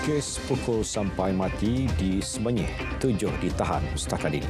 Kes pukul sampai mati di Semenyih, 7 ditahan setakat ini.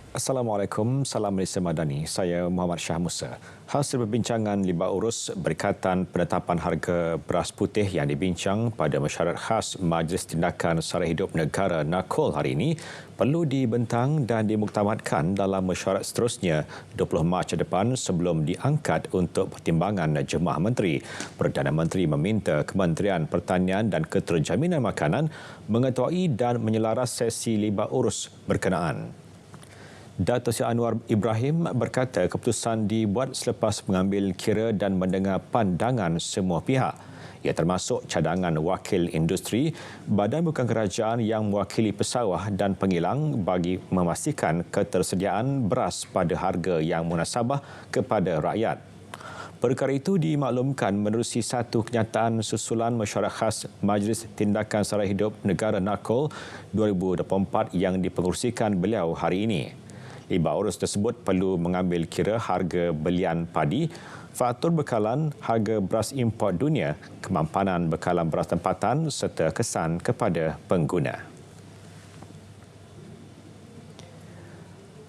Assalamualaikum, salam Malaysia Madani. Saya Muhammad Shah Musa. Hasil perbincangan Liba Urus berkaitan penetapan harga beras putih yang dibincang pada mesyuarat khas Majlis Tindakan Sara Hidup Negara NAKOL hari ini perlu dibentang dan dimuktamadkan dalam mesyuarat seterusnya 20 Mac depan sebelum diangkat untuk pertimbangan Jemaah Menteri. Perdana Menteri meminta Kementerian Pertanian dan Keterjaminan Makanan mengetuai dan menyelaras sesi Liba Urus berkenaan. Dato' Seri Anwar Ibrahim berkata keputusan dibuat selepas mengambil kira dan mendengar pandangan semua pihak. Ia termasuk cadangan wakil industri, badan bukan kerajaan yang mewakili pesawah dan pengilang bagi memastikan ketersediaan beras pada harga yang munasabah kepada rakyat. Perkara itu dimaklumkan menerusi satu kenyataan susulan mesyuarat khas Majlis Tindakan Sara Hidup Negara NAKOL 2024 yang dipengerusikan beliau hari ini. Liba Urus tersebut perlu mengambil kira harga belian padi, faktor bekalan, harga beras import dunia, kemampanan bekalan beras tempatan serta kesan kepada pengguna.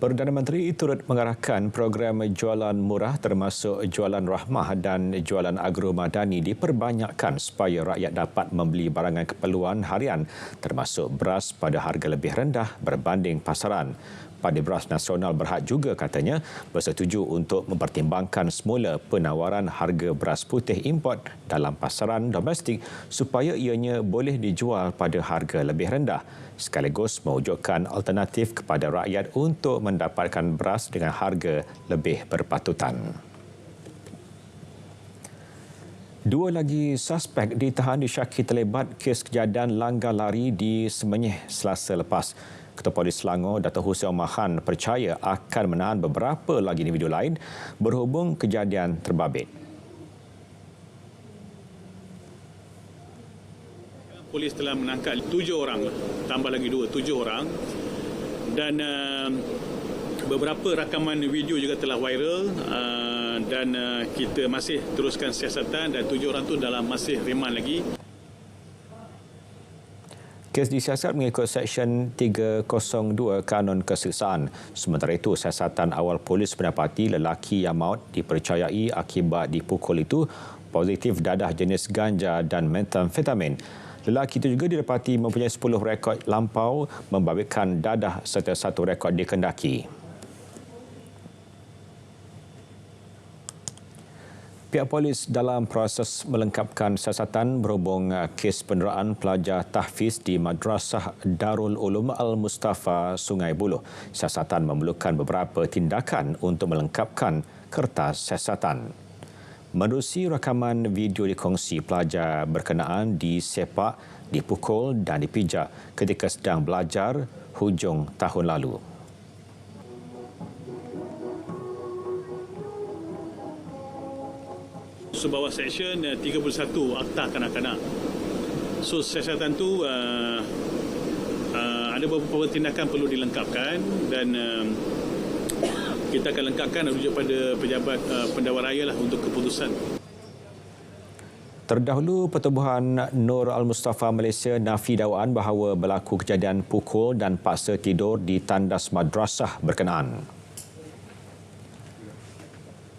Perdana Menteri turut mengarahkan program jualan murah termasuk jualan rahmah dan jualan agromadani diperbanyakkan supaya rakyat dapat membeli barangan keperluan harian termasuk beras pada harga lebih rendah berbanding pasaran. Padi Beras Nasional Berhad juga katanya bersetuju untuk mempertimbangkan semula penawaran harga beras putih import dalam pasaran domestik supaya ianya boleh dijual pada harga lebih rendah sekaligus mewujudkan alternatif kepada rakyat untuk mendapatkan beras dengan harga lebih berpatutan. Dua lagi suspek ditahan disyaki terlibat kes kejadian langgar lari di Semenyih Selasa lepas. Ketua Polis Selangor, Dato' Hussein Omar Khan percaya akan menahan beberapa lagi individu lain berhubung kejadian terbabit. Polis telah menangkap 7 orang, tambah lagi 7 orang dan beberapa rakaman video juga telah viral dan kita masih teruskan siasatan dan 7 orang tu dalam masih riman lagi. Kes disiasat mengikut Seksyen 302 Kanun Keseksaan. Sementara itu, siasatan awal polis mendapati lelaki yang maut dipercayai akibat dipukul itu positif dadah jenis ganja dan metamfetamin. Lelaki itu juga didapati mempunyai 10 rekod lampau membabitkan dadah serta 1 rekod dikendaki. Pihak polis dalam proses melengkapkan siasatan berhubung kes penderaan pelajar tahfiz di Madrasah Darul Ulum Al-Mustafa, Sungai Buloh. Siasatan memerlukan beberapa tindakan untuk melengkapkan kertas siasatan. Menerusi rakaman video dikongsi, pelajar berkenaan disepak, dipukul dan dipijak ketika sedang belajar hujung tahun lalu. Sebawah Seksyen 31 Akta Kanak-Kanak. So siasatan tu ada beberapa tindakan perlu dilengkapkan dan kita akan lengkapkan rujuk pada pejabat pendakwa raya lah untuk keputusan. Terdahulu, Pertubuhan Nur Al-Mustafa Malaysia nafi dakwaan bahawa berlaku kejadian pukul dan paksa tidur di tandas madrasah berkenaan.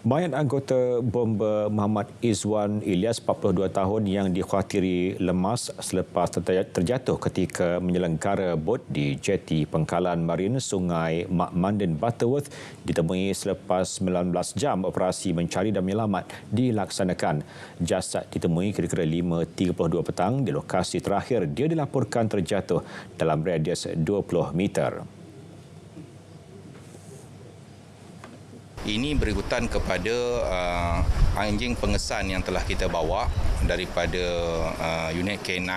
Mayat anggota bomba Muhammad Izwan Ilyas, 42 tahun yang dikhawatiri lemas selepas terjatuh ketika menyelenggara bot di jeti pangkalan marin Sungai Mak Manden Butterworth ditemui selepas 19 jam operasi mencari dan menyelamat dilaksanakan. Jasad ditemui kira-kira 5.32 petang di lokasi terakhir dia dilaporkan terjatuh dalam radius 20 meter. Ini berikutan kepada anjing pengesan yang telah kita bawa daripada unit K9.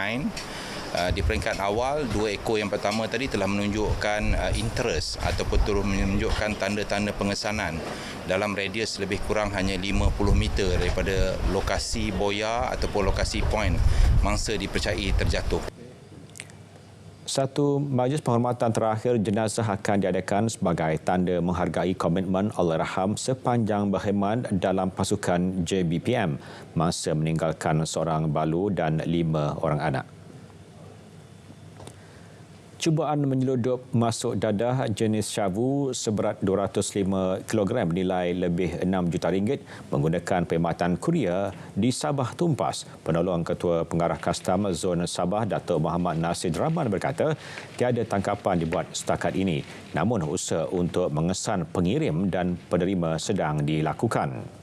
Di peringkat awal, 2 ekor yang pertama tadi telah menunjukkan interest ataupun turut menunjukkan tanda-tanda pengesanan dalam radius lebih kurang hanya 50 meter daripada lokasi boya ataupun lokasi point mangsa dipercayai terjatuh. Satu majlis penghormatan terakhir jenazah akan diadakan sebagai tanda menghargai komitmen Allahyarham sepanjang berkhidmat dalam pasukan JBPM masa meninggalkan seorang balu dan 5 orang anak. Cubaan menyeludup masuk dadah jenis syabu seberat 205 kg bernilai lebih 6 juta ringgit menggunakan perkhidmatan kurier di Sabah tumpas. Penolong Ketua Pengarah Kastam Zon Sabah, Datuk Muhammad Nasir Rahman berkata, tiada tangkapan dibuat setakat ini. Namun usaha untuk mengesan pengirim dan penerima sedang dilakukan.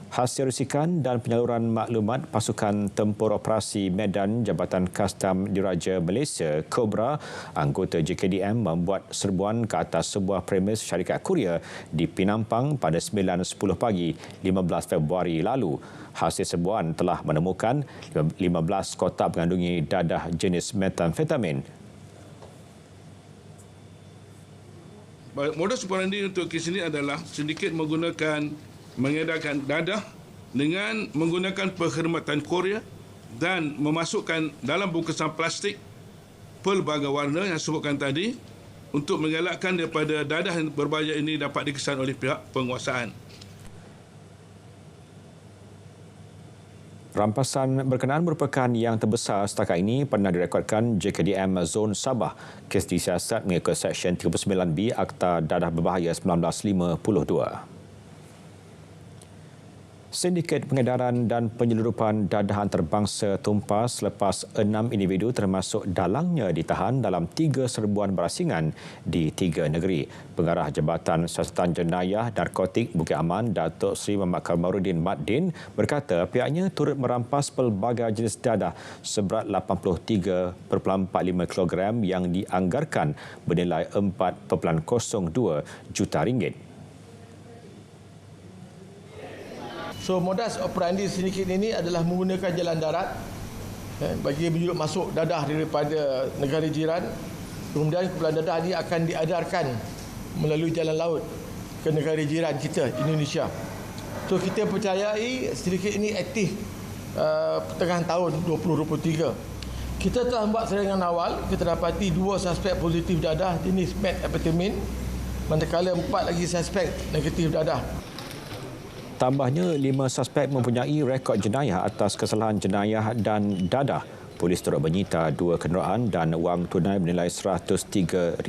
Hasil risikan dan penyaluran maklumat Pasukan Tempur Operasi Medan Jabatan Kastam Diraja Malaysia Cobra, anggota JKDM membuat serbuan ke atas sebuah premis syarikat kurier di Pinampang pada 9.10 pagi 15 Februari lalu. Hasil serbuan telah menemukan 15 kotak mengandungi dadah jenis metamfetamin. Modus operandi untuk kes ini adalah sindiket mengedarkan dadah dengan menggunakan perkhidmatan kurier dan memasukkan dalam bungkusan plastik pelbagai warna yang sebutkan tadi untuk mengelakkan daripada dadah yang berbahaya ini dapat dikesan oleh pihak penguasaan. Rampasan berkenaan merupakan yang terbesar setakat ini pernah direkodkan JKDM Zon Sabah. Kes disiasat mengikut Seksyen 39B Akta Dadah Berbahaya 1952. Sindiket pengedaran dan penyeludupan dadah antarabangsa tumpas selepas 6 individu termasuk dalangnya ditahan dalam 3 serbuan berasingan di 3 negeri. Pengarah Jabatan Siasatan Jenayah Narkotik Bukit Aman, Datuk Seri Muhammad Kamarudin Maddin berkata pihaknya turut merampas pelbagai jenis dadah seberat 83.45 kg yang dianggarkan bernilai 4.02 juta ringgit. So modus operandi sindiket ini adalah menggunakan jalan darat bagi menyulut masuk dadah daripada negara jiran. Kemudian kumpulan dadah ini akan diedarkan melalui jalan laut ke negara jiran kita, Indonesia. So kita percayai sindiket ini aktif pertengahan tahun 2023. Kita telah membuat serangan awal, kita dapati 2 suspek positif dadah jenis methamphetamine, manakala 4 lagi suspek negatif dadah. Tambahnya, 5 suspek mempunyai rekod jenayah atas kesalahan jenayah dan dadah. Polis turut menyita 2 kenderaan dan wang tunai bernilai RM103,000.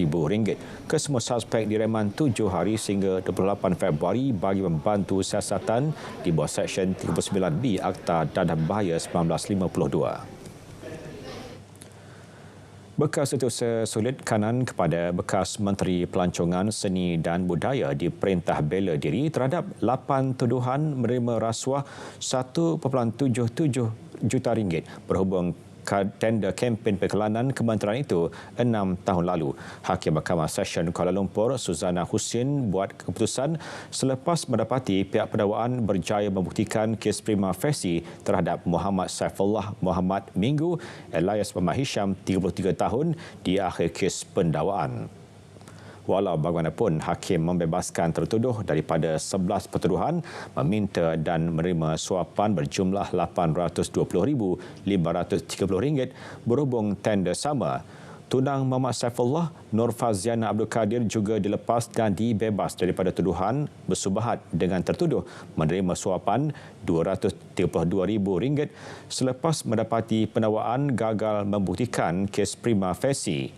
Kesemua suspek direman 7 hari sehingga 28 Februari bagi membantu siasatan di bawah Seksyen 39B Akta Dadah Berbahaya 1952. Bekas Setiausaha Sulit Kanan kepada bekas Menteri Pelancongan Seni dan Budaya diperintah bela diri terhadap 8 tuduhan menerima rasuah RM1.77 juta berhubung tender kempen perkelanan kementerian itu 6 tahun lalu. Hakim Mahkamah Session Kuala Lumpur, Suzana Husin, buat keputusan selepas mendapati pihak pendakwaan berjaya membuktikan kes prima facie terhadap Muhammad Saifullah Muhammad Minggu alias Muhammad Hisham 33 tahun di akhir kes pendakwaan. Walau bagaimanapun, hakim membebaskan tertuduh daripada 11 pertuduhan meminta dan menerima suapan berjumlah RM820,530 berhubung tender sama. Tunang Muhammad Saifullah, Nur Faziana Abdul Kadir juga dilepas dan dibebas daripada tuduhan bersubahat dengan tertuduh menerima suapan RM232,000 selepas mendapati pendakwaan gagal membuktikan kes prima facie.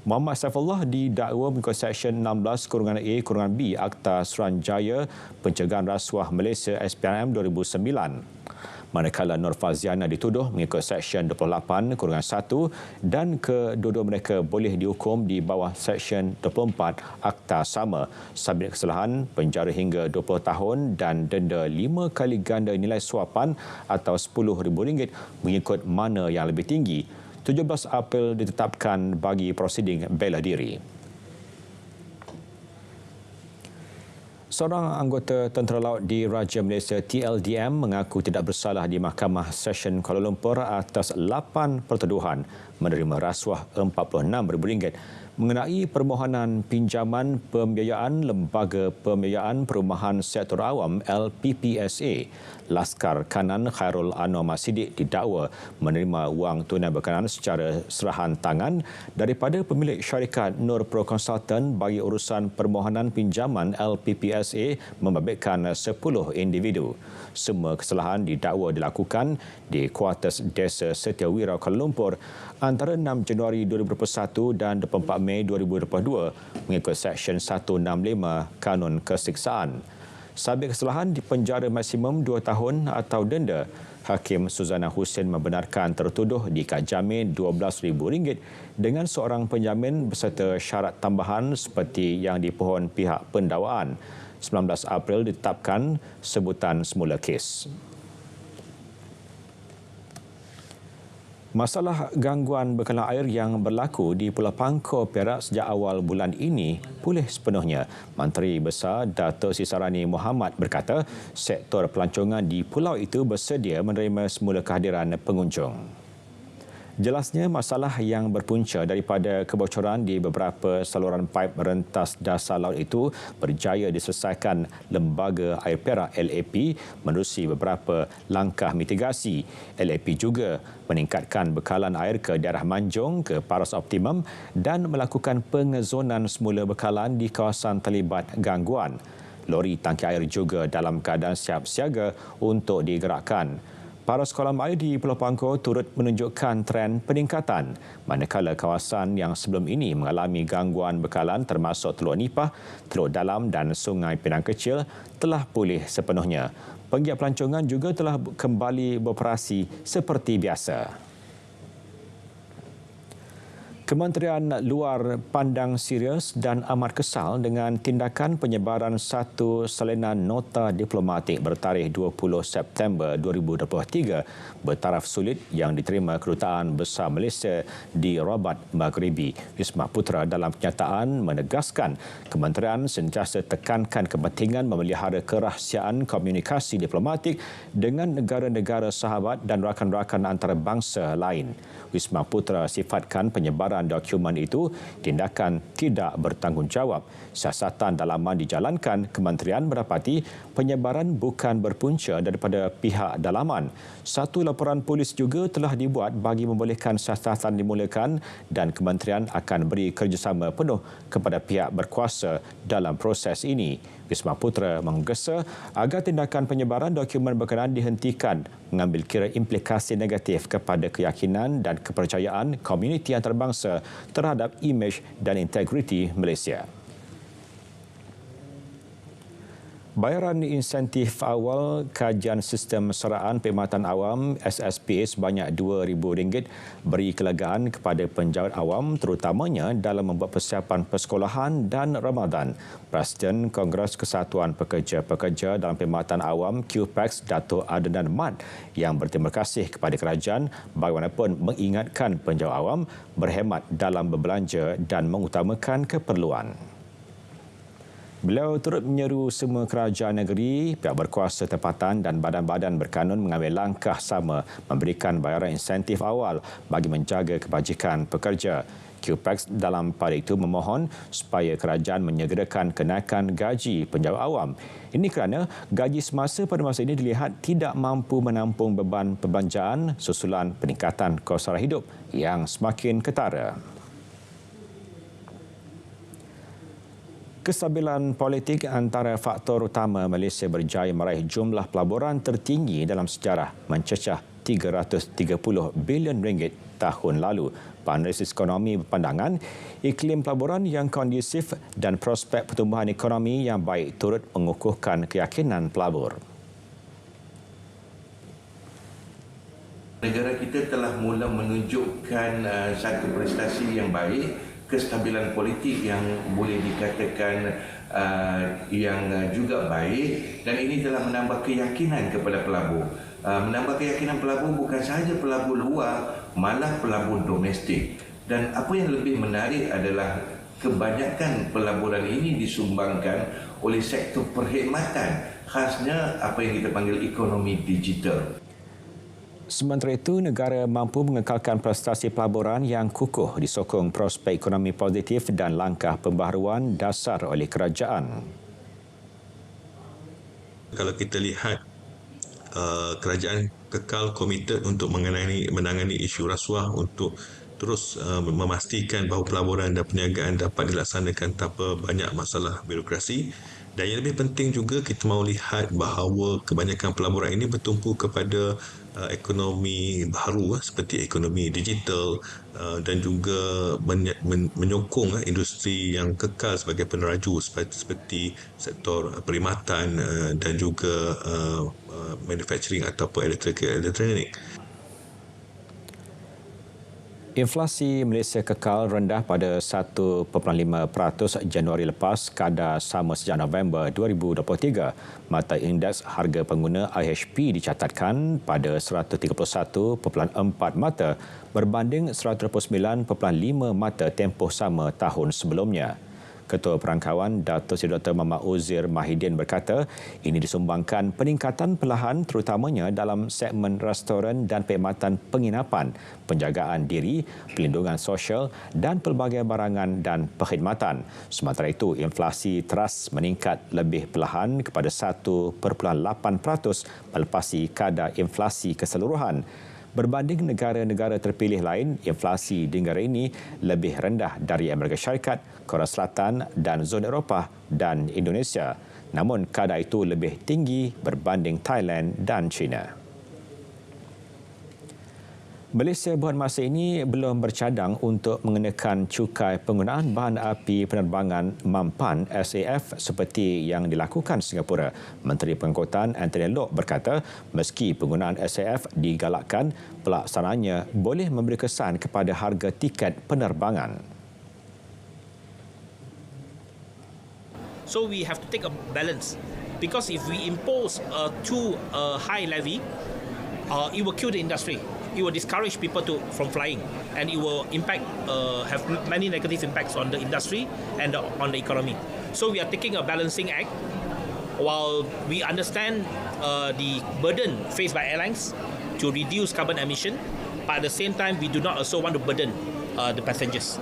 Muhammad Saifullah didakwa mengikut Seksyen 16(A)(B Akta Suruhanjaya Pencegahan Rasuah Malaysia SPRM 2009. Manakala Nur Faziana dituduh mengikut Seksyen 28(1) dan kedua-dua mereka boleh dihukum di bawah Seksyen 24 Akta sama. Sabit kesalahan, penjara hingga 20 tahun dan denda 5 kali ganda nilai suapan atau RM10,000 mengikut mana yang lebih tinggi. 17 April ditetapkan bagi prosiding bela diri. Seorang anggota Tentera Laut di Raja Malaysia TLDM mengaku tidak bersalah di Mahkamah Session Kuala Lumpur atas 8 pertuduhan menerima rasuah RM46,000. mengenai permohonan pinjaman pembiayaan Lembaga Pembiayaan Perumahan Sektor Awam LPPSA. Laskar Kanan Khairul Anwar Masidik didakwa menerima wang tunai berkenaan secara serahan tangan daripada pemilik syarikat Nur Pro Consultant bagi urusan permohonan pinjaman LPPSA membabitkan 10 individu. Semua kesalahan didakwa dilakukan di kuartus Desa Setiawira Kuala Lumpur antara 6 Januari 2021 dan 24 Mei 2022 mengikut Seksyen 165 Kanun Kesiksaan. Sabit kesalahan dipenjara maksimum 2 tahun atau denda. Hakim Suzana Hussein membenarkan tertuduh diikat jamin RM12,000 dengan seorang penjamin beserta syarat tambahan seperti yang dipohon pihak pendakwaan. 19 April ditetapkan sebutan semula kes. Masalah gangguan bekalan air yang berlaku di Pulau Pangkor, Perak sejak awal bulan ini pulih sepenuhnya. Menteri Besar Datuk Seri Sarani Mohamad berkata sektor pelancongan di pulau itu bersedia menerima semula kehadiran pengunjung. Jelasnya masalah yang berpunca daripada kebocoran di beberapa saluran paip rentas dasar laut itu berjaya diselesaikan Lembaga Air Perak LAP menerusi beberapa langkah mitigasi. LAP juga meningkatkan bekalan air ke daerah Manjung ke paras optimum dan melakukan pengezonan semula bekalan di kawasan terlibat gangguan. Lori tangki air juga dalam keadaan siap siaga untuk digerakkan. Paras kolam air di Pulau Pangkor turut menunjukkan tren peningkatan, manakala kawasan yang sebelum ini mengalami gangguan bekalan termasuk Teluk Nipah, Teluk Dalam dan Sungai Pinang Kecil telah pulih sepenuhnya. Penggiat pelancongan juga telah kembali beroperasi seperti biasa. Kementerian Luar pandang serius dan amat kesal dengan tindakan penyebaran satu salinan nota diplomatik bertarikh 20 September 2023 bertaraf sulit yang diterima Kedutaan Besar Malaysia di Rabat Maghribi. Wisma Putra dalam kenyataan menegaskan kementerian sentiasa tekankan kepentingan memelihara kerahsiaan komunikasi diplomatik dengan negara-negara sahabat dan rakan-rakan antarabangsa lain. Wisma Putra sifatkan penyebaran dokumen itu tindakan tidak bertanggungjawab. Siasatan dalaman dijalankan, kementerian mendapati penyebaran bukan berpunca daripada pihak dalaman. Satu laporan polis juga telah dibuat bagi membolehkan siasatan dimulakan dan kementerian akan beri kerjasama penuh kepada pihak berkuasa dalam proses ini. Wisma Putra menggesa agar tindakan penyebaran dokumen berkenaan dihentikan mengambil kira implikasi negatif kepada keyakinan dan kepercayaan komuniti antarabangsa terhadap imej dan integriti Malaysia. Bayaran insentif awal kajian sistem seraan perkhidmatan awam SSPA sebanyak RM2,000 beri kelegaan kepada penjawat awam terutamanya dalam membuat persiapan persekolahan dan Ramadan. Presiden Kongres Kesatuan Pekerja-Pekerja dalam Perkhidmatan Awam QPEX Datuk Adnan Mat yang berterima kasih kepada kerajaan bagaimanapun mengingatkan penjawat awam berhemat dalam berbelanja dan mengutamakan keperluan. Beliau turut menyeru semua kerajaan negeri, pihak berkuasa tempatan dan badan-badan berkanun mengambil langkah sama memberikan bayaran insentif awal bagi menjaga kebajikan pekerja. QPEX dalam pada itu memohon supaya kerajaan menyegerakan kenaikan gaji penjawat awam. Ini kerana gaji semasa pada masa ini dilihat tidak mampu menampung beban perbelanjaan susulan peningkatan kos sara hidup yang semakin ketara. Kestabilan politik antara faktor utama Malaysia berjaya meraih jumlah pelaburan tertinggi dalam sejarah mencecah RM330 bilion tahun lalu. Panalisis ekonomi berpandangan iklim pelaburan yang kondusif dan prospek pertumbuhan ekonomi yang baik turut mengukuhkan keyakinan pelabur. Negara kita telah mula menunjukkan satu prestasi yang baik, kestabilan politik yang boleh dikatakan yang juga baik, dan ini telah menambah keyakinan kepada pelabur. Menambah keyakinan pelabur bukan sahaja pelabur luar, malah pelabur domestik. Dan apa yang lebih menarik adalah kebanyakan pelaburan ini disumbangkan oleh sektor perkhidmatan, khasnya apa yang kita panggil ekonomi digital. Sementara itu, negara mampu mengekalkan prestasi pelaburan yang kukuh disokong prospek ekonomi positif dan langkah pembaharuan dasar oleh kerajaan. Kalau kita lihat kerajaan kekal komited untuk menangani isu rasuah untuk terus memastikan bahawa pelaburan dan perniagaan dapat dilaksanakan tanpa banyak masalah birokrasi. Dan yang lebih penting juga kita mahu lihat bahawa kebanyakan pelaburan ini bertumpu kepada ekonomi baharu seperti ekonomi digital dan juga menyokong industri yang kekal sebagai peneraju seperti sektor perkhidmatan dan juga manufacturing ataupun elektronik. Inflasi Malaysia kekal rendah pada 1.5% Januari lepas kadar sama sejak November 2023. Mata indeks harga pengguna IHP dicatatkan pada 131.4 mata berbanding 129.5 mata tempoh sama tahun sebelumnya. Ketua Perangkawan Dato' Seri Dr. Muhammad Uzir Mahidin berkata ini disumbangkan peningkatan perlahan terutamanya dalam segmen restoran dan perkhidmatan penginapan, penjagaan diri, perlindungan sosial dan pelbagai barangan dan perkhidmatan. Sementara itu, inflasi teras meningkat lebih perlahan kepada 1.8% melepasi kadar inflasi keseluruhan. Berbanding negara-negara terpilih lain, inflasi di negara ini lebih rendah dari Amerika Syarikat, Korea Selatan dan zona Eropah dan Indonesia. Namun kadar itu lebih tinggi berbanding Thailand dan China. Malaysia buat masa ini belum bercadang untuk mengenakan cukai penggunaan bahan api penerbangan mampan SAF seperti yang dilakukan Singapura. Menteri Pengangkutan Anthony Loke berkata meski penggunaan SAF digalakkan, pelaksananya boleh memberi kesan kepada harga tiket penerbangan. So we have to take a balance because if we impose a too high levy, it will kill the industry. It will discourage people from flying, and it will have many negative impacts on the industry and on the economy. So we are taking a balancing act while we understand the burden faced by airlines to reduce carbon emission, but at the same time we do not also want to burden the passengers.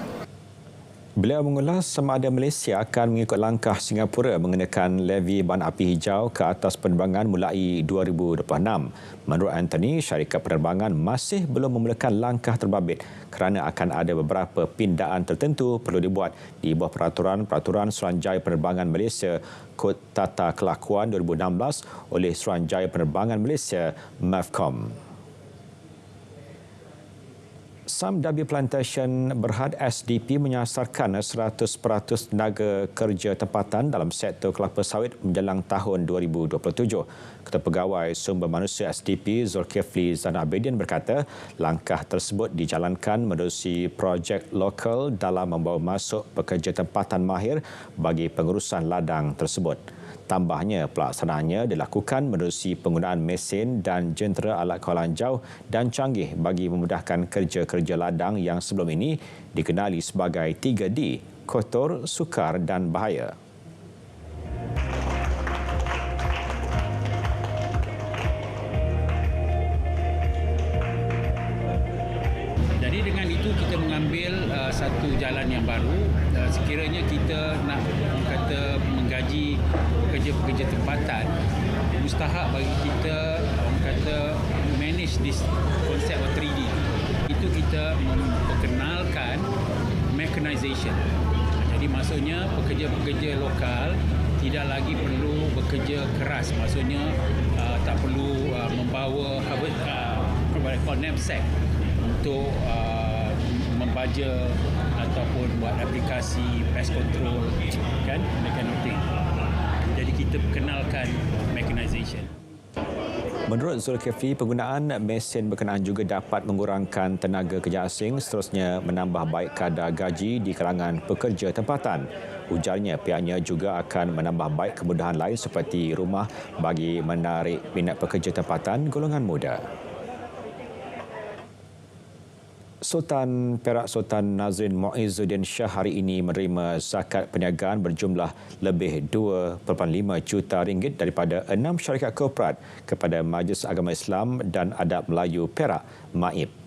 Beliau mengulas sama ada Malaysia akan mengikut langkah Singapura mengenakan levy bahan api hijau ke atas penerbangan mulai 2026. Menurut Anthony, syarikat penerbangan masih belum memulakan langkah terbabit kerana akan ada beberapa pindaan tertentu perlu dibuat di bawah peraturan Suruhanjaya Penerbangan Malaysia Kod Tata Kelakuan 2016 oleh Suruhanjaya Penerbangan Malaysia MAVCOM. Sam W Plantation Berhad SDP menyasarkan 100% tenaga kerja tempatan dalam sektor kelapa sawit menjelang tahun 2027. Ketua Pegawai Sumber Manusia SDP Zulkifli Zainal Abidin berkata langkah tersebut dijalankan menerusi projek lokal dalam membawa masuk pekerja tempatan mahir bagi pengurusan ladang tersebut. Tambahnya, pelaksanaannya dilakukan menerusi penggunaan mesin dan jentera alat kawalan jauh dan canggih bagi memudahkan kerja-kerja ladang yang sebelum ini dikenali sebagai 3D, kotor, sukar dan bahaya. Jadi dengan itu kita mengambil satu jalan yang baru. Sekiranya kita nak menggaji pekerja-pekerja tempatan, mustahak bagi kita manage this concept of 3D. Itu kita memperkenalkan mechanization. Jadi maksudnya pekerja-pekerja lokal tidak lagi perlu bekerja keras. Maksudnya tak perlu membawa knapsack untuk membaja ataupun buat aplikasi pest control, kan, that kind of thing. Jadi kita perkenalkan mechanization. Menurut Zulkifli, penggunaan mesin berkenaan juga dapat mengurangkan tenaga kerja asing, seterusnya menambah baik kadar gaji di kalangan pekerja tempatan. Ujarnya pihaknya juga akan menambah baik kemudahan lain seperti rumah bagi menarik minat pekerja tempatan golongan muda. Sultan Perak Sultan Nazrin Muizzuddin Shah hari ini menerima zakat perniagaan berjumlah lebih 2.5 juta ringgit daripada 6 syarikat korporat kepada Majlis Agama Islam dan Adab Melayu Perak, MAIP.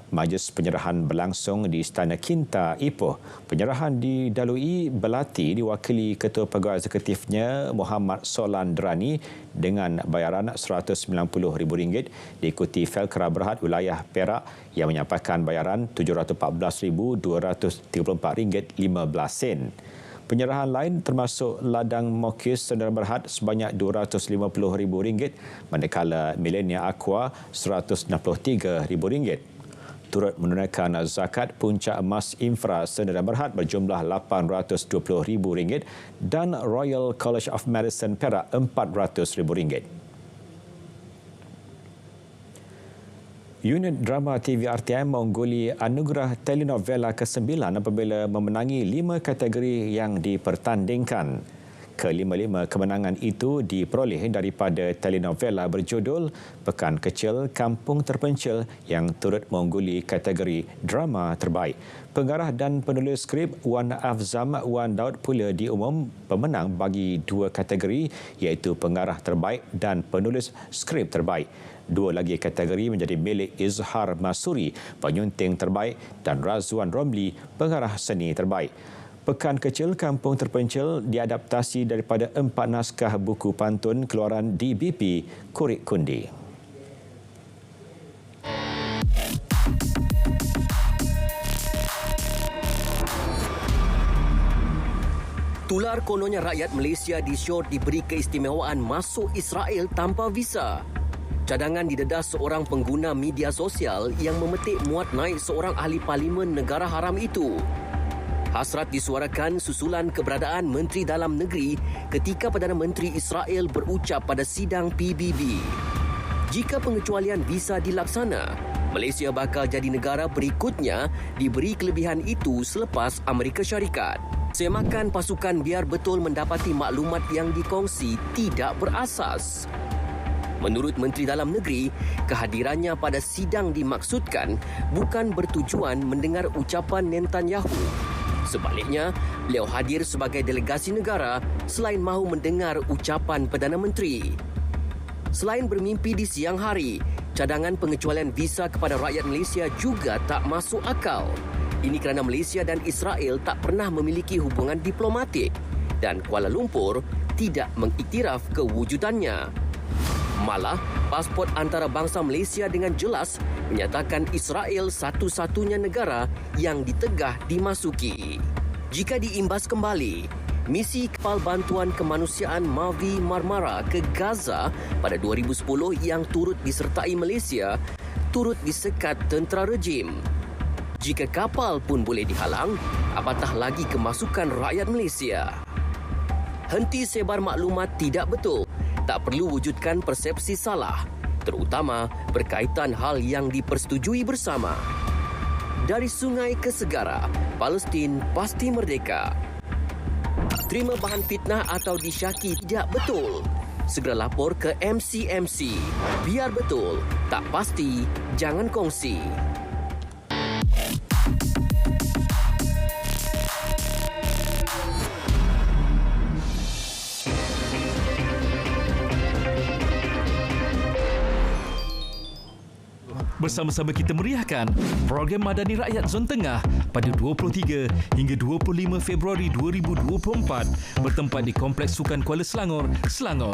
Majlis penyerahan berlangsung di Istana Kinta, Ipoh. Penyerahan didalui Belati diwakili Ketua Pegawai Eksekutifnya Muhammad Solan Derani dengan bayaran RM190,000, diikuti Felkera Berhad Wilayah Perak yang menyampaikan bayaran RM714,234.15. Penyerahan lain termasuk ladang Mokis Sdn Berhad sebanyak RM250,000, manakala Millennia Aqua RM163,000. Turut menunaikan zakat Puncak Emas Infra Sdn Berhad berjumlah RM820,000 dan Royal College of Medicine Perak RM400,000. Unit Drama TV RTM mengungguli anugerah telenovela ke-9 apabila memenangi 5 kategori yang dipertandingkan. Kelima-lima kemenangan itu diperoleh daripada telenovela berjudul Pekan Kecil Kampung Terpencil yang turut mengungguli kategori drama terbaik. Pengarah dan penulis skrip Wan Afzam Wan Daud pula diumum pemenang bagi 2 kategori iaitu pengarah terbaik dan penulis skrip terbaik. 2 lagi kategori menjadi milik Izhar Masuri, penyunting terbaik, dan Razwan Romli, pengarah seni terbaik. Pekan Kecil Kampung Terpencil diadaptasi daripada 4 naskah buku pantun keluaran DBP Kurik Kundi. Tular kononnya rakyat Malaysia di Shore diberi keistimewaan masuk Israel tanpa visa. Cadangan didedah seorang pengguna media sosial yang memetik muat naik seorang ahli parlimen negara haram itu. Hasrat disuarakan susulan keberadaan Menteri Dalam Negeri ketika Perdana Menteri Israel berucap pada sidang PBB. Jika pengecualian visa dilaksana, Malaysia bakal jadi negara berikutnya diberi kelebihan itu selepas Amerika Syarikat. Semakan pasukan biar betul mendapati maklumat yang dikongsi tidak berasas. Menurut Menteri Dalam Negeri, kehadirannya pada sidang dimaksudkan bukan bertujuan mendengar ucapan Netanyahu. Sebaliknya, beliau hadir sebagai delegasi negara selain mahu mendengar ucapan Perdana Menteri. Selain bermimpi di siang hari, cadangan pengecualian visa kepada rakyat Malaysia juga tak masuk akal. Ini kerana Malaysia dan Israel tak pernah memiliki hubungan diplomatik dan Kuala Lumpur tidak mengiktiraf kewujudannya. Malah, pasport antarabangsa Malaysia dengan jelas menyatakan Israel satu-satunya negara yang ditegah dimasuki. Jika diimbas kembali, misi kapal bantuan kemanusiaan Mavi Marmara ke Gaza pada 2010 yang turut disertai Malaysia turut disekat tentera rejim. Jika kapal pun boleh dihalang, apatah lagi kemasukan rakyat Malaysia. Henti sebar maklumat tidak betul. Tak perlu wujudkan persepsi salah, terutama berkaitan hal yang dipersetujui bersama. Dari sungai ke segara, Palestin pasti merdeka. Terima bahan fitnah atau disyaki tidak betul. Segera lapor ke MCMC. Biar betul, tak pasti, jangan kongsi. Bersama-sama kita meriahkan program Madani Rakyat Zon Tengah pada 23 hingga 25 Februari 2024 bertempat di Kompleks Sukan Kuala Selangor, Selangor.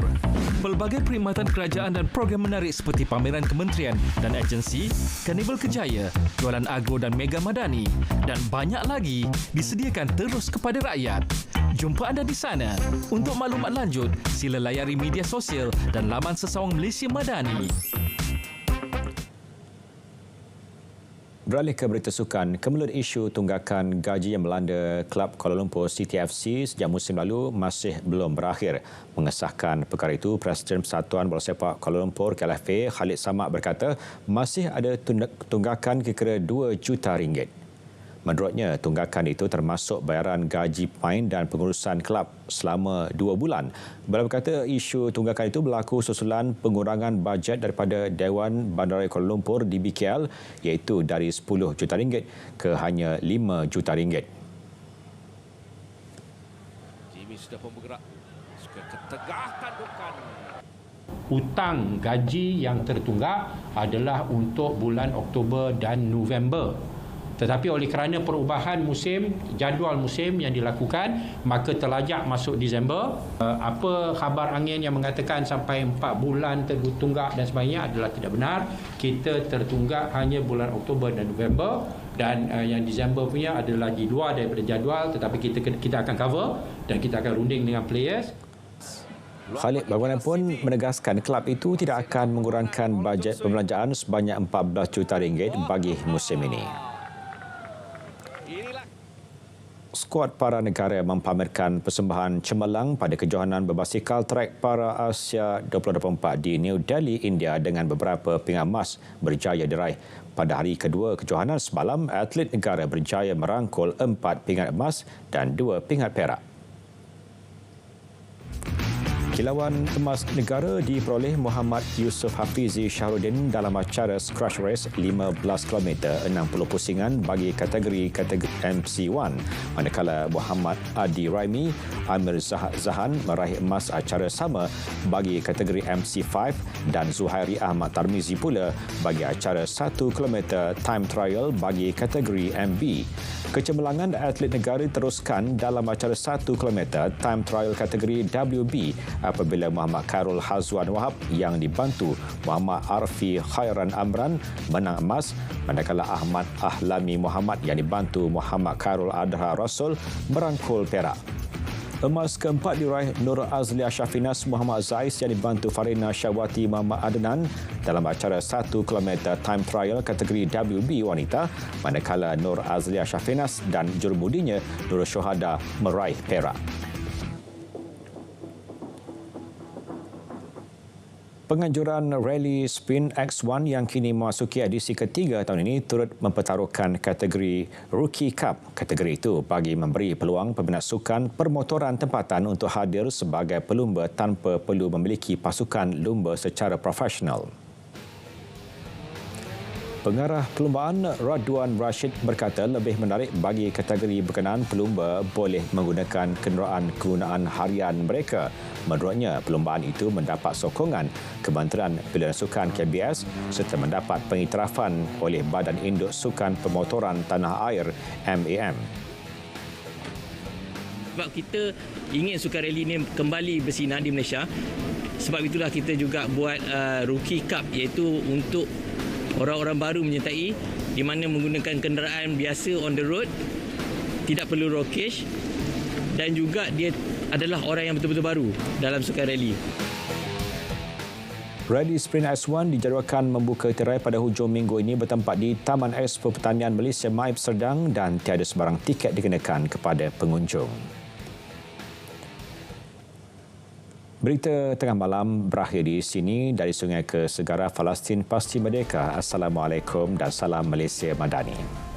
Pelbagai perkhidmatan kerajaan dan program menarik seperti pameran kementerian dan agensi, Karnival Kejaya, jualan agro dan mega madani dan banyak lagi disediakan terus kepada rakyat. Jumpa anda di sana. Untuk maklumat lanjut, sila layari media sosial dan laman Sesawang Malaysia Madani. Beralih ke berita sukan, kemelut isu tunggakan gaji yang melanda Kelab Kuala Lumpur City FC sejak musim lalu masih belum berakhir. Mengesahkan perkara itu, Presiden Persatuan Bola Sepak Kuala Lumpur KLFA Khalid Samad berkata masih ada tunggakan kira-kira RM2 juta. Menurutnya, tunggakan itu termasuk bayaran gaji pemain dan pengurusan kelab selama 2 bulan. Beliau berkata isu tunggakan itu berlaku susulan pengurangan bajet daripada Dewan Bandaraya Kuala Lumpur DBKL iaitu dari RM10 juta ke hanya RM5 juta. Jimmy sudah pun bergerak. Suka ketegah tandukan. Hutang gaji yang tertunggak adalah untuk bulan Oktober dan November. Tetapi oleh kerana perubahan musim, jadual musim yang dilakukan, maka terlajak masuk Disember. Apa khabar angin yang mengatakan sampai 4 bulan tertunggak dan sebagainya adalah tidak benar. Kita tertunggak hanya bulan Oktober dan November, dan yang Disember punya adalah di luar daripada jadual, tetapi kita akan cover dan kita akan runding dengan players. Khalid bagaimanapun menegaskan kelab itu tidak akan mengurangkan bajet pembelanjaan sebanyak RM14 juta bagi musim ini. Skuad para negara mempamerkan persembahan cemerlang pada kejohanan berbasikal trek para Asia 2024 di New Delhi, India dengan beberapa pingat emas berjaya diraih. Pada hari kedua kejohanan semalam, atlet negara berjaya merangkul 4 pingat emas dan 2 pingat perak. Kilauan emas negara diperoleh Muhammad Yusof Hafizi Shahruddin dalam acara Scratch Race 15 km 60 pusingan bagi kategori MC1, manakala Muhammad Adi Raimi Amir Zahan meraih emas acara sama bagi kategori MC5 dan Zuhairi Ahmad Tarmizi pula bagi acara 1 km time trial bagi kategori MB. Kecemerlangan atlet negara teruskan dalam acara 1 km time trial kategori WB apabila Muhammad Khairul Hazwan Wahab yang dibantu Muhammad Arfi Khairan Amran menang emas, manakala Ahmad Ahlami Muhammad yang dibantu Muhammad Khairul Adha Rasul merangkul perak. Emas keempat diraih Nur Azlia Syafinas Muhammad Zais yang dibantu Farina Syawati Muhammad Adnan dalam acara 1 km time trial kategori WB wanita, manakala Nur Azlia Syafinas dan jurumundinya Nur Syuhada meraih perak. Penganjuran Rally Sprint X1 yang kini memasuki edisi ketiga tahun ini turut mempertaruhkan kategori Rookie Cup. Kategori itu bagi memberi peluang peminat sukan permotoran tempatan untuk hadir sebagai pelumba tanpa perlu memiliki pasukan lumba secara profesional. Pengarah perlumbaan Radwan Rashid berkata lebih menarik bagi kategori berkenaan pelumba boleh menggunakan kenderaan kegunaan harian mereka. Menurutnya, perlumbaan itu mendapat sokongan Kementerian Pilihan Sukan KBS serta mendapat pengiktirafan oleh Badan Induk Sukan Pemotoran Tanah Air MAM. Sebab kita ingin sukan rally ini kembali bersinar di Malaysia, sebab itulah kita juga buat Rookie Cup, iaitu untuk orang-orang baru menyertai, di mana menggunakan kenderaan biasa on the road, tidak perlu road cage, dan juga dia adalah orang yang betul-betul baru dalam sukan rally. Rally Sprint S1 dijadualkan membuka tirai pada hujung minggu ini bertempat di Taman Expo Pertanian Malaysia Maib Serdang dan tiada sebarang tiket dikenakan kepada pengunjung. Berita tengah malam berakhir di sini. Dari Sungai ke Segara, Palestin pasti merdeka. Assalamualaikum dan salam Malaysia Madani.